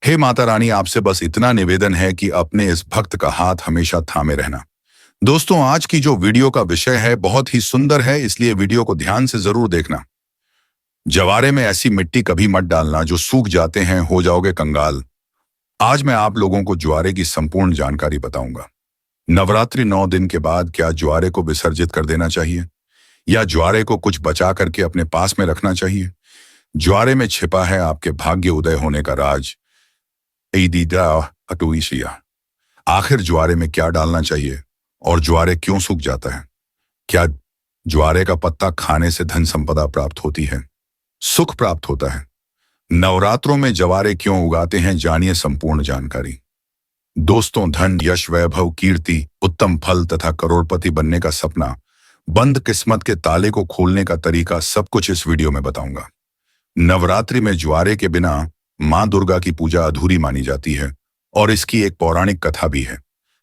हे माता रानी, आपसे बस इतना निवेदन है कि अपने इस भक्त का हाथ हमेशा थामे रहना। दोस्तों, आज की जो वीडियो का विषय है बहुत ही सुंदर है, इसलिए वीडियो को ध्यान से जरूर देखना। जवारे में ऐसी मिट्टी कभी मत डालना जो सूख जाते हैं, हो जाओगे कंगाल। आज मैं आप लोगों को ज्वारे की संपूर्ण जानकारी बताऊंगा। नवरात्रि 9 दिन के बाद क्या ज्वारे को विसर्जित कर देना चाहिए या ज्वारे को कुछ बचा करके अपने पास में रखना चाहिए? ज्वारे में छिपा है आपके भाग्य उदय होने का राज। ईदीदा अटुईशिया। आखिर ज्वारे में क्या डालना चाहिए और ज्वारे क्यों सूख जाता है? क्या ज्वारे का पत्ता खाने से धन संपदा प्राप्त होती है, सुख प्राप्त होता है? नवरात्रों में ज्वारे क्यों उगाते हैं, जानिए संपूर्ण जानकारी। दोस्तों, धन, यश, वैभव, कीर्ति, उत्तम फल तथा करोड़पति बनने का सपना, बंद किस्मत के ताले को खोलने का तरीका, सब कुछ इस वीडियो में बताऊंगा। नवरात्रि में ज्वारे के बिना मां दुर्गा की पूजा अधूरी मानी जाती है और इसकी एक पौराणिक कथा भी है।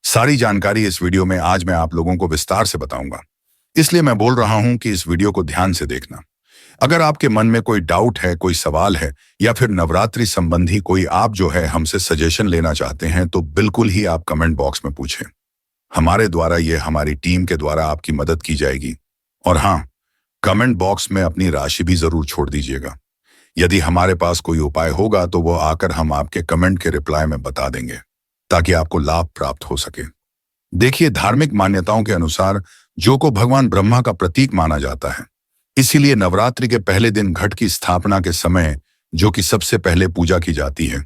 सारी जानकारी इस वीडियो में आज मैं आप लोगों को विस्तार से बताऊंगा, इसलिए मैं बोल रहा हूं कि इस वीडियो को ध्यान से देखना। अगर आपके मन में कोई डाउट है, कोई सवाल है या फिर नवरात्रि संबंधी कोई आप जो है हमसे सजेशन लेना चाहते हैं, तो बिल्कुल ही आप कमेंट बॉक्स में पूछें। हमारे द्वारा ये हमारी टीम के द्वारा आपकी मदद की जाएगी। और हाँ, कमेंट बॉक्स में अपनी राशि भी जरूर छोड़ दीजिएगा। यदि हमारे पास कोई उपाय होगा तो वो आकर हम आपके कमेंट के रिप्लाई में बता देंगे, ताकि आपको लाभ प्राप्त हो सके। देखिए, धार्मिक मान्यताओं के अनुसार जौ को भगवान ब्रह्मा का प्रतीक माना जाता है। इसीलिए नवरात्रि के पहले दिन घट की स्थापना के समय जो कि सबसे पहले पूजा की जाती है,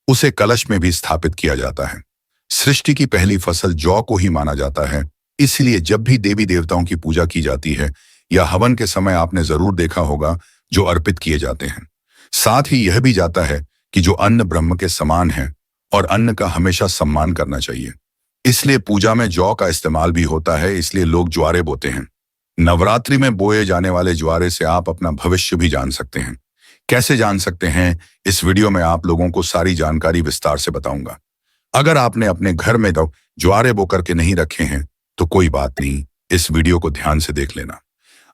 उसे कलश में भी स्थापित किया जाता है। सृष्टि की पहली फसल जौ को ही माना जाता है। इसलिए जब भी देवी देवताओं की पूजा की जाती है या हवन के समय आपने जरूर देखा होगा जो अर्पित किए जाते हैं। साथ ही यह भी जाता है कि जो अन्न ब्रह्म के समान है और अन्न का हमेशा सम्मान करना चाहिए। इसलिए पूजा में जौ का इस्तेमाल भी होता है, इसलिए लोग ज्वारे बोते हैं। नवरात्रि में बोए जाने वाले ज्वारे से आप अपना भविष्य भी जान सकते हैं। कैसे जान सकते हैं, इस वीडियो में आप लोगों को सारी जानकारी विस्तार से बताऊंगा। अगर आपने अपने घर में ज्वारे बो करके नहीं रखे हैं तो कोई बात नहीं, इस वीडियो को ध्यान से देख लेना।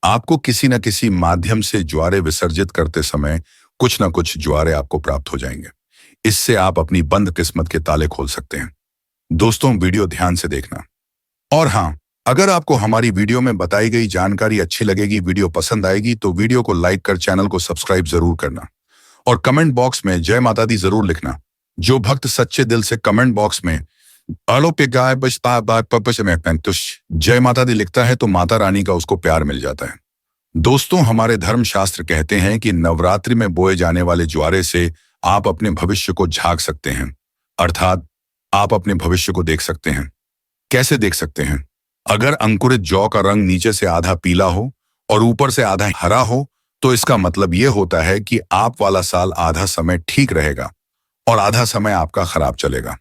आपको किसी न किसी माध्यम से ज्वारे विसर्जित करते समय कुछ न कुछ ज्वारे आपको प्राप्त हो जाएंगे। इससे आप अपनी बंद किस्मत के ताले खोल सकते हैं। दोस्तों, वीडियो ध्यान से देखना। और हाँ, अगर आपको हमारी वीडियो में बताई गई जानकारी अच्छी लगेगी, वीडियो पसंद आएगी, तो वीडियो को लाइक कर चैनल को सब्सक्राइब जरूर करना और कमेंट बॉक्स में जय माता दी जरूर लिखना। जो भक्त सच्चे दिल से कमेंट बॉक्स में जय माता दी लिखता है तो माता रानी का उसको प्यार मिल जाता है। दोस्तों, हमारे धर्मशास्त्र कहते हैं कि नवरात्रि में बोए जाने वाले ज्वारे से आप अपने भविष्य को झांक सकते हैं, अर्थात आप अपने भविष्य को देख सकते हैं। कैसे देख सकते हैं? अगर अंकुरित जौ का रंग नीचे से आधा पीला हो और ऊपर से आधा हरा हो तो इसका मतलब यह होता है कि आप वाला साल आधा समय ठीक रहेगा और आधा समय आपका खराब चलेगा।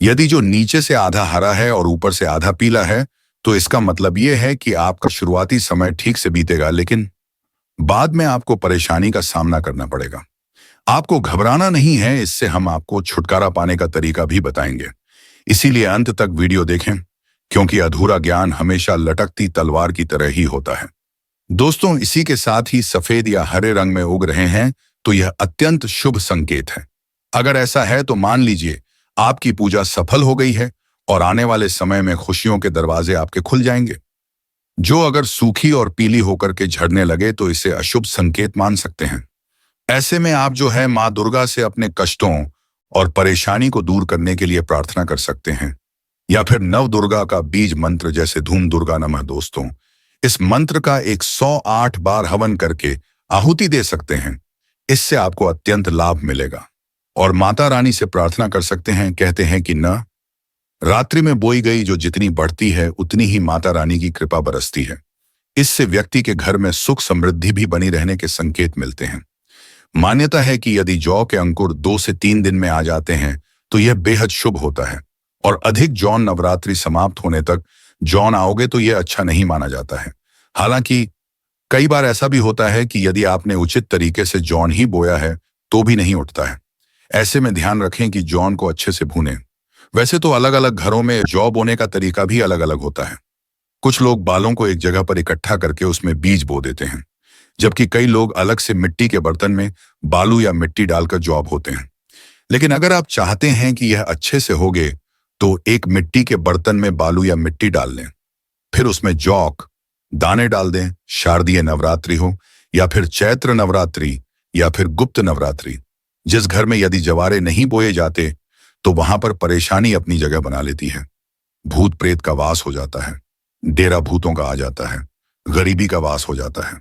यदि जो नीचे से आधा हरा है और ऊपर से आधा पीला है तो इसका मतलब यह है कि आपका शुरुआती समय ठीक से बीतेगा, लेकिन बाद में आपको परेशानी का सामना करना पड़ेगा। आपको घबराना नहीं है, इससे हम आपको छुटकारा पाने का तरीका भी बताएंगे। इसीलिए अंत तक वीडियो देखें, क्योंकि अधूरा ज्ञान हमेशा लटकती तलवार की तरह ही होता है। दोस्तों, इसी के साथ ही सफेद या हरे रंग में उग रहे हैं तो यह अत्यंत शुभ संकेत है। अगर ऐसा है तो मान लीजिए आपकी पूजा सफल हो गई है और आने वाले समय में खुशियों के दरवाजे आपके खुल जाएंगे। जो अगर सूखी और पीली होकर के झड़ने लगे तो इसे अशुभ संकेत मान सकते हैं। ऐसे में आप जो है मां दुर्गा से अपने कष्टों और परेशानी को दूर करने के लिए प्रार्थना कर सकते हैं, या फिर नव दुर्गा का बीज मंत्र जैसे धूम दुर्गा नमः। दोस्तों, इस मंत्र का 108 बार हवन करके आहुति दे सकते हैं। इससे आपको अत्यंत लाभ मिलेगा और माता रानी से प्रार्थना कर सकते हैं। कहते हैं कि न रात्रि में बोई गई जो जितनी बढ़ती है उतनी ही माता रानी की कृपा बरसती है। इससे व्यक्ति के घर में सुख समृद्धि भी बनी रहने के संकेत मिलते हैं। मान्यता है कि यदि जौ के अंकुर 2 से 3 दिन में आ जाते हैं तो यह बेहद शुभ होता है और अधिक जौन नवरात्रि समाप्त होने तक जौन आओगे तो यह अच्छा नहीं माना जाता है। हालांकि कई बार ऐसा भी होता है कि यदि आपने उचित तरीके से जौन ही बोया है तो भी नहीं उठता है। ऐसे में ध्यान रखें कि जौन को अच्छे से भूनें। वैसे तो अलग अलग घरों में जौ बोने का तरीका भी अलग अलग होता है। कुछ लोग बालों को एक जगह पर इकट्ठा करके उसमें बीज बो देते हैं, जबकि कई लोग अलग से मिट्टी के बर्तन में बालू या मिट्टी डालकर जौ बोते हैं। लेकिन अगर आप चाहते हैं कि यह अच्छे से होगे, तो एक मिट्टी के बर्तन में बालू या मिट्टी डाल लें। फिर उसमें जौक दाने डाल दें। शारदीय नवरात्रि हो या फिर चैत्र नवरात्रि या फिर गुप्त नवरात्रि, जिस घर में यदि जवारे नहीं बोए जाते तो वहां पर परेशानी अपनी जगह बना लेती है। भूत प्रेत का वास हो जाता है, डेरा भूतों का आ जाता है, गरीबी का वास हो जाता है।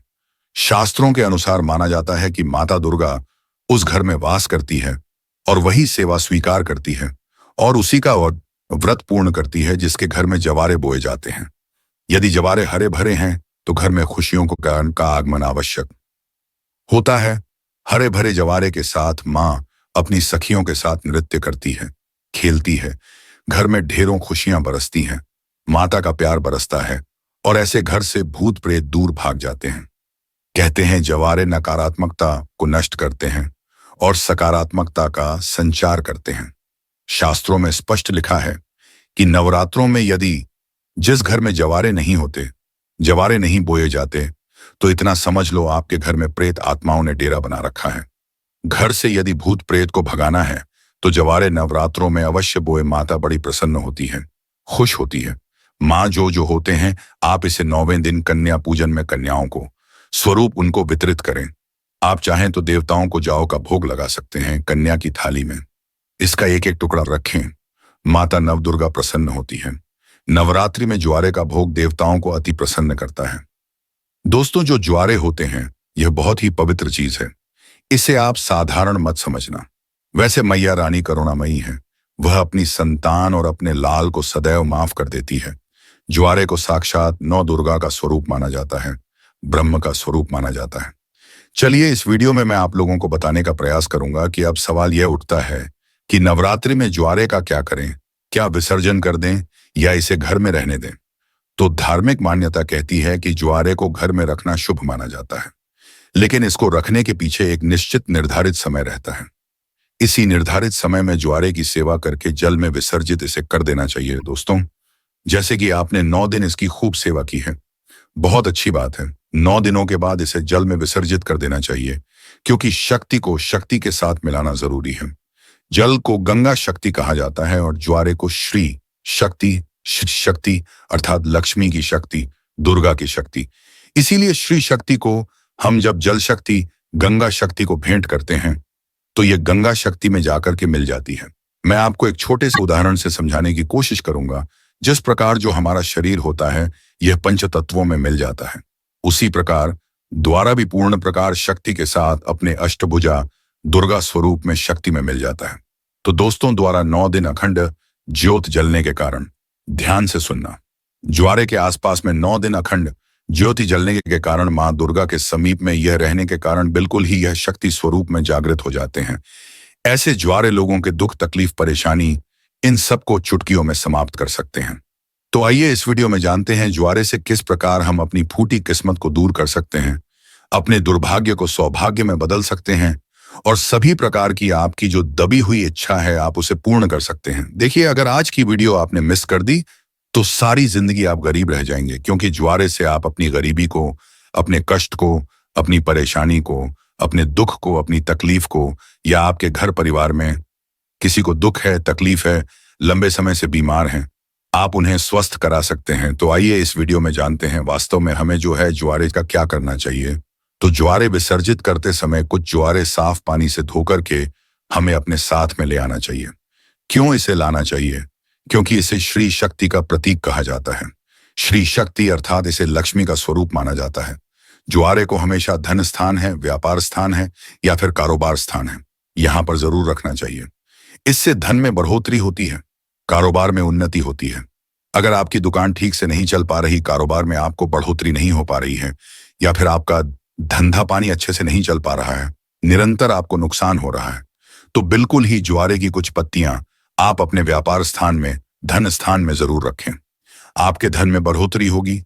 शास्त्रों के अनुसार माना जाता है कि माता दुर्गा उस घर में वास करती है और वही सेवा स्वीकार करती है और उसी का व्रत पूर्ण करती है जिसके घर में जवारे बोए जाते हैं। यदि जवारे हरे भरे हैं तो घर में खुशियों को कारण का आगमन आवश्यक होता है। हरे भरे जवारे के साथ माँ अपनी सखियों के साथ नृत्य करती है, खेलती है। घर में ढेरों खुशियां बरसती हैं, माता का प्यार बरसता है और ऐसे घर से भूत प्रेत दूर भाग जाते हैं। कहते हैं जवारे नकारात्मकता को नष्ट करते हैं और सकारात्मकता का संचार करते हैं। शास्त्रों में स्पष्ट लिखा है कि नवरात्रों में यदि जिस घर में जवारे नहीं होते, जवारे नहीं बोए जाते, तो इतना समझ लो आपके घर में प्रेत आत्माओं ने डेरा बना रखा है। घर से यदि भूत प्रेत को भगाना है तो जवारे नवरात्रों में अवश्य बोए। माता बड़ी प्रसन्न होती है, खुश होती है। माँ जो होते हैं, आप इसे 9वें दिन कन्या पूजन में कन्याओं को स्वरूप उनको वितरित करें। आप चाहें तो देवताओं को जाओ का भोग लगा सकते हैं कन्या की थाली में। इसका एक एक टुकड़ा रखें। माता नवदुर्गा प्रसन्न होती है। नवरात्रि में ज्वारे का भोग देवताओं को अति प्रसन्न करता है। दोस्तों, जो ज्वारे होते हैं यह बहुत ही पवित्र चीज है। इसे आप साधारण मत समझना। वैसे मैया रानी करुणामयी है, वह अपनी संतान और अपने लाल को सदैव माफ कर देती है। ज्वारे को साक्षात नौ दुर्गा का स्वरूप माना जाता है, ब्रह्म का स्वरूप माना जाता है। चलिए, इस वीडियो में मैं आप लोगों को बताने का प्रयास करूंगा कि अब सवाल यह उठता है कि नवरात्रि में ज्वारे का क्या करें। क्या विसर्जन कर दें या इसे घर में रहने दें? तो धार्मिक मान्यता कहती है कि ज्वारे को घर में रखना शुभ माना जाता है, लेकिन इसको रखने के पीछे एक निश्चित निर्धारित समय रहता है। इसी निर्धारित समय में ज्वारे की सेवा करके जल में विसर्जित इसे कर देना चाहिए। दोस्तों, जैसे कि आपने 9 दिन इसकी खूब सेवा की है, बहुत अच्छी बात है। 9 दिनों के बाद इसे जल में विसर्जित कर देना चाहिए, क्योंकि शक्ति को शक्ति के साथ मिलाना जरूरी है। जल को गंगा शक्ति कहा जाता है और ज्वारे को श्री शक्ति, शक्ति अर्थात लक्ष्मी की शक्ति, दुर्गा की शक्ति। इसीलिए श्री शक्ति को हम जब जल शक्ति, गंगा शक्ति को भेंट करते हैं तो यह गंगा शक्ति में जाकर के मिल जाती है। मैं आपको एक छोटे से उदाहरण से समझाने की कोशिश करूंगा। जिस प्रकार जो हमारा शरीर होता है यह पंच तत्वों में मिल जाता है, उसी प्रकार द्वारा भी पूर्ण प्रकार शक्ति के साथ अपने अष्टभुजा दुर्गा स्वरूप में शक्ति में मिल जाता है। तो दोस्तों, द्वारा 9 दिन अखंड ज्योत जलने के कारण, ध्यान से सुनना, ज्वारे के आसपास में 9 दिन अखंड ज्योति जलने के कारण मां दुर्गा के समीप में यह रहने के कारण बिल्कुल ही यह शक्ति स्वरूप में जागृत हो जाते हैं। ऐसे ज्वारे लोगों के दुख, तकलीफ, परेशानी, इन सबको चुटकियों में समाप्त कर सकते हैं। तो आइए इस वीडियो में जानते हैं ज्वारे से किस प्रकार हम अपनी फूटी किस्मत को दूर कर सकते हैं, अपने दुर्भाग्य को सौभाग्य में बदल सकते हैं और सभी प्रकार की आपकी जो दबी हुई इच्छा है आप उसे पूर्ण कर सकते हैं। देखिए, अगर आज की वीडियो आपने मिस कर दी तो सारी जिंदगी आप गरीब रह जाएंगे, क्योंकि ज्वारे से आप अपनी गरीबी को, अपने कष्ट को, अपनी परेशानी को, अपने दुख को, अपनी तकलीफ को, या आपके घर परिवार में किसी को दुख है, तकलीफ है, लंबे समय से बीमार हैं, आप उन्हें स्वस्थ करा सकते हैं। तो आइए इस वीडियो में जानते हैं वास्तव में हमें जो है ज्वारे का क्या करना चाहिए। तो ज्वारे विसर्जित करते समय कुछ ज्वारे साफ पानी से धोकर के हमें अपने साथ में ले आना चाहिए। क्यों इसे लाना चाहिए? क्योंकि इसे श्री शक्ति का प्रतीक कहा जाता है। श्री शक्ति अर्थात इसे लक्ष्मी का स्वरूप माना जाता है। ज्वारे को हमेशा धन स्थान है, व्यापार स्थान है या फिर कारोबार स्थान है, यहां पर जरूर रखना चाहिए। इससे धन में बढ़ोतरी होती है, कारोबार में उन्नति होती है। अगर आपकी दुकान ठीक से नहीं चल पा रही, कारोबार में आपको बढ़ोतरी नहीं हो पा रही है, या फिर आपका धंधा पानी अच्छे से नहीं चल पा रहा है, निरंतर आपको नुकसान हो रहा है, तो बिल्कुल ही ज्वारे की कुछ पत्तियां आप अपने व्यापार स्थान में, धन स्थान में जरूर रखें। आपके धन में बढ़ोतरी होगी,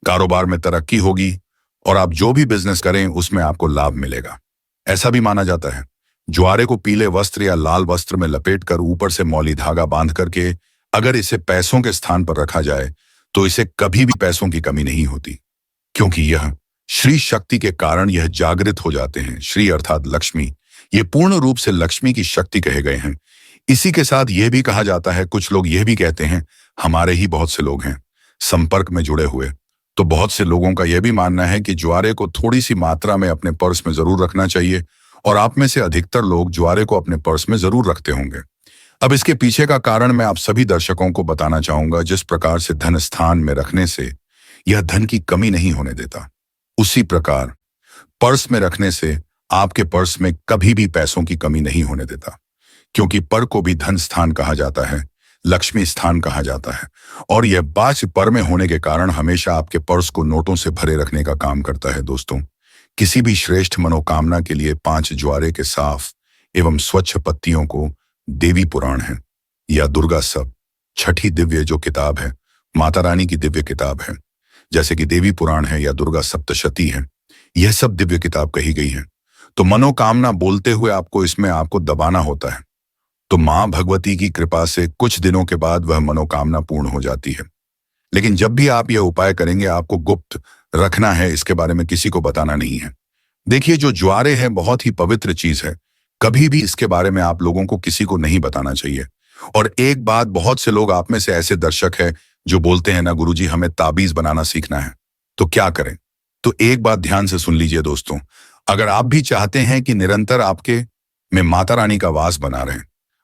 कारोबार में तरक्की होगी और आप जो भी बिजनेस करें उसमें आपको लाभ मिलेगा। ऐसा भी माना जाता है ज्वारे को पीले वस्त्र या लाल वस्त्र में लपेटकर ऊपर से मौली धागा बांध करके अगर इसे पैसों के स्थान पर रखा जाए तो इसे कभी भी पैसों की कमी नहीं होती, क्योंकि यह श्री शक्ति के कारण यह जागृत हो जाते हैं। श्री अर्थात लक्ष्मी, ये पूर्ण रूप से लक्ष्मी की शक्ति कहे गए हैं। इसी के साथ यह भी कहा जाता है, कुछ लोग यह भी कहते हैं, हमारे ही बहुत से लोग हैं संपर्क में जुड़े हुए, तो बहुत से लोगों का यह भी मानना है कि ज्वारे को थोड़ी सी मात्रा में अपने पर्स में जरूर रखना चाहिए, और आप में से अधिकतर लोग ज्वारे को अपने पर्स में जरूर रखते होंगे। अब इसके पीछे का कारण मैं आप सभी दर्शकों को बताना चाहूंगा। जिस प्रकार से धन स्थान में रखने से यह धन की कमी नहीं होने देता, उसी प्रकार पर्स में रखने से आपके पर्स में कभी भी पैसों की कमी नहीं होने देता, क्योंकि पर को भी धन स्थान कहा जाता है, लक्ष्मी स्थान कहा जाता है, और यह बाह्य पर में होने के कारण हमेशा आपके पर्स को नोटों से भरे रखने का काम करता है। दोस्तों, किसी भी श्रेष्ठ मनोकामना के लिए 5 ज्वारे के साफ एवं स्वच्छ पत्तियों को देवी पुराण है या दुर्गा सब, छठी दिव्य जो किताब है, माता रानी की दिव्य किताब है, जैसे कि देवी पुराण है या दुर्गा सप्तशती है, यह सब दिव्य किताब कही गई है। तो मनोकामना बोलते हुए आपको इसमें आपको दबाना होता है, तो मां भगवती की कृपा से कुछ दिनों के बाद वह मनोकामना पूर्ण हो जाती है। लेकिन जब भी आप यह उपाय करेंगे, आपको गुप्त रखना है, इसके बारे में किसी को बताना नहीं है। देखिए, जो ज्वारे है बहुत ही पवित्र चीज है, कभी भी इसके बारे में आप लोगों को किसी को नहीं बताना चाहिए। और एक बात, बहुत से लोग आप में से ऐसे दर्शक हैं जो बोलते हैं ना गुरुजी हमें ताबीज बनाना सीखना है, तो क्या करें? तो एक बात ध्यान से सुन लीजिए दोस्तों, अगर आप भी चाहते हैं कि निरंतर आपके में माता रानी का वास बना रहे,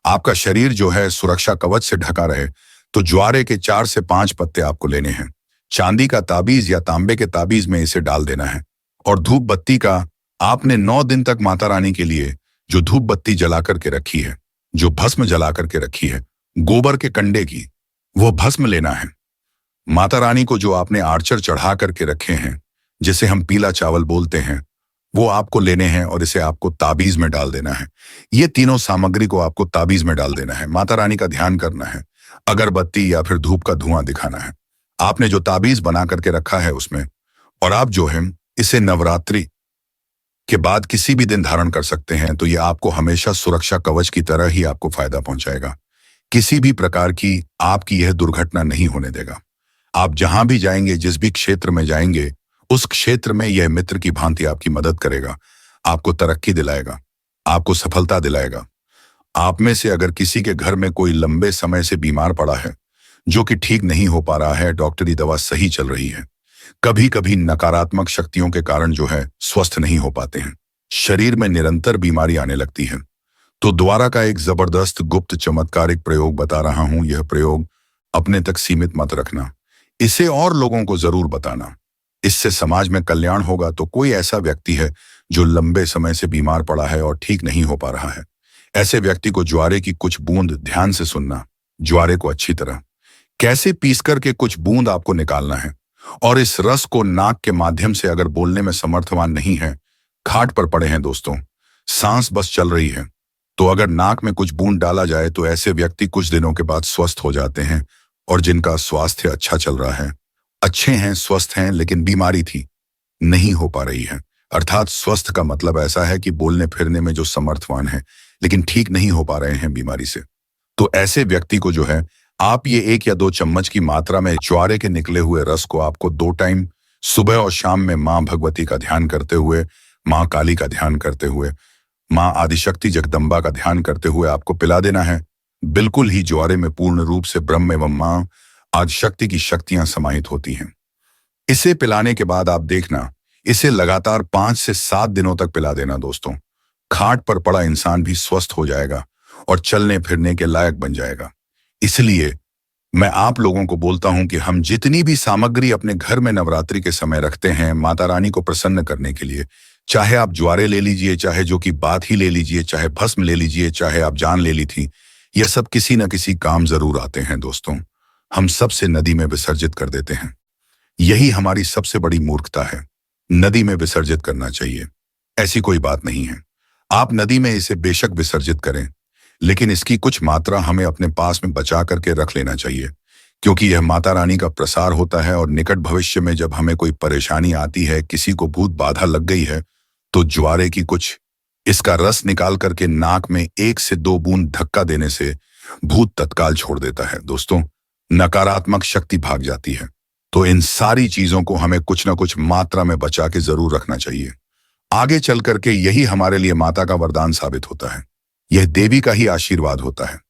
आपका शरीर जो है सुरक्षा कवच से ढका रहे, तो ज्वारे के 4 से 5 पत्ते आपको लेने हैं। चांदी का ताबीज या तांबे के ताबीज में इसे डाल देना है, और धूप बत्ती का आपने 9 दिन तक माता रानी के लिए जो धूप बत्ती जला करके रखी है, जो भस्म जला करके रखी है, गोबर के कंडे की, वो भस्म लेना है। माता रानी को जो आपने आर्चर चढ़ा करके रखे हैं, जिसे हम पीला चावल बोलते हैं, वो आपको लेने हैं और इसे आपको ताबीज में डाल देना है। ये तीनों सामग्री को आपको ताबीज में डाल देना है। माता रानी का ध्यान करना है, अगरबत्ती या फिर धूप का धुआं दिखाना है, आपने जो ताबीज बना करके रखा है उसमें, और आप जो है इसे नवरात्रि के बाद किसी भी दिन धारण कर सकते हैं। तो ये आपको हमेशा सुरक्षा कवच की तरह ही आपको फायदा पहुंचाएगा। किसी भी प्रकार की आपकी यह दुर्घटना नहीं होने देगा। आप जहां भी जाएंगे, जिस भी क्षेत्र में जाएंगे, उस क्षेत्र में यह मित्र की भांति आपकी मदद करेगा, आपको तरक्की दिलाएगा, आपको सफलता दिलाएगा। आप में से अगर किसी के घर में कोई लंबे समय से बीमार पड़ा है, जो कि ठीक नहीं हो पा रहा है, डॉक्टरी दवा सही चल रही है, कभी कभी नकारात्मक शक्तियों के कारण जो है स्वस्थ नहीं हो पाते हैं, शरीर में निरंतर बीमारी आने लगती है, तो द्वारा का एक जबरदस्त गुप्त चमत्कारिक प्रयोग बता रहा हूं। यह प्रयोग अपने तक सीमित मत रखना, इसे और लोगों को जरूर बताना, इससे समाज में कल्याण होगा। तो कोई ऐसा व्यक्ति है जो लंबे समय से बीमार पड़ा है और ठीक नहीं हो पा रहा है, ऐसे व्यक्ति को ज्वारे की कुछ बूंद, ध्यान से सुनना, ज्वारे को अच्छी तरह कैसे पीस करके कुछ बूंद आपको निकालना है, और इस रस को नाक के माध्यम से, अगर बोलने में समर्थवान नहीं है, खाट पर पड़े हैं दोस्तों, सांस बस चल रही है, तो अगर नाक में कुछ बूंद डाला जाए तो ऐसे व्यक्ति कुछ दिनों के बाद स्वस्थ हो जाते हैं। और जिनका स्वास्थ्य अच्छा चल रहा है, अच्छे हैं, स्वस्थ हैं, लेकिन बीमारी थी, नहीं हो पा रही है, अर्थात स्वस्थ का मतलब ऐसा है कि बोलने फिरने में जो समर्थवान है, लेकिन ठीक नहीं हो पा रहे हैं बीमारी से, तो ऐसे व्यक्ति को जो है आप ये 1 या 2 चम्मच की मात्रा में ज्वारे के निकले हुए रस को आपको 2 टाइम सुबह और शाम में मां भगवती का ध्यान करते हुए, मां काली का ध्यान करते हुए, मां आदिशक्ति जगदम्बा का ध्यान करते हुए आपको पिला देना है। बिल्कुल ही ज्वारे में पूर्ण रूप से ब्रह्म एवं मां आदिशक्ति की शक्तियां समाहित होती हैं। इसे पिलाने के बाद आप देखना, इसे लगातार 5 से 7 दिनों तक पिला देना दोस्तों। खाट पर पड़ा इंसान भी स्वस्थ हो जाएगा और चलने फिरने के लायक बन जाएगा। इसलिए मैं आप लोगों को बोलता हूं कि हम जितनी भी सामग्री अपने घर में नवरात्रि के समय रखते हैं माता रानी को प्रसन्न करने के लिए, चाहे आप ज्वारे ले लीजिए, चाहे जो कि बात ही ले लीजिए, चाहे भस्म ले लीजिए, चाहे आप जान ले ली थी, यह सब किसी न किसी काम जरूर आते हैं दोस्तों। हम सबसे नदी में विसर्जित कर देते हैं, यही हमारी सबसे बड़ी मूर्खता है। नदी में विसर्जित करना चाहिए, ऐसी कोई बात नहीं है। आप नदी में इसे बेशक विसर्जित करें, लेकिन इसकी कुछ मात्रा हमें अपने पास में बचा करके रख लेना चाहिए, क्योंकि यह माता रानी का प्रसार होता है। और निकट भविष्य में जब हमें कोई परेशानी आती है, किसी को भूत बाधा लग गई है, तो ज्वारे की कुछ इसका रस निकाल करके नाक में 1 से 2 बूंद धक्का देने से भूत तत्काल छोड़ देता है दोस्तों, नकारात्मक शक्ति भाग जाती है। तो इन सारी चीजों को हमें कुछ ना कुछ मात्रा में बचा के जरूर रखना चाहिए। आगे चल करके यही हमारे लिए माता का वरदान साबित होता है। यह देवी का ही आशीर्वाद होता है,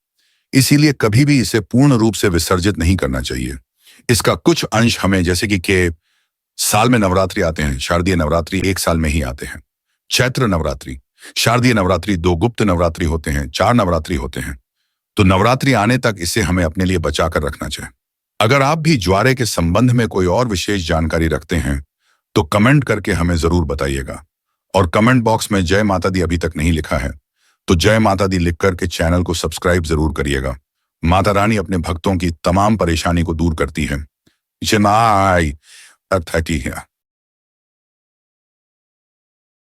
इसीलिए कभी भी इसे पूर्ण रूप से विसर्जित नहीं करना चाहिए। इसका कुछ अंश हमें, जैसे कि साल में नवरात्रि आते हैं, शारदीय नवरात्रि एक साल में ही आते हैं। चैत्र नवरात्रि, शारदीय नवरात्रि, 2 गुप्त नवरात्रि होते हैं, 4 नवरात्रि होते हैं। तो नवरात्रि आने तक इसे हमें अपने लिए बचा कर रखना चाहिए। अगर आप भी ज्वारे के संबंध में कोई और विशेष जानकारी रखते हैं तो कमेंट करके हमें जरूर बताइएगा। और कमेंट बॉक्स में जय माता दी अभी तक नहीं लिखा है तो जय माता दी लिख करके चैनल को सब्सक्राइब जरूर करिएगा। माता रानी अपने भक्तों की तमाम परेशानी को दूर करती है।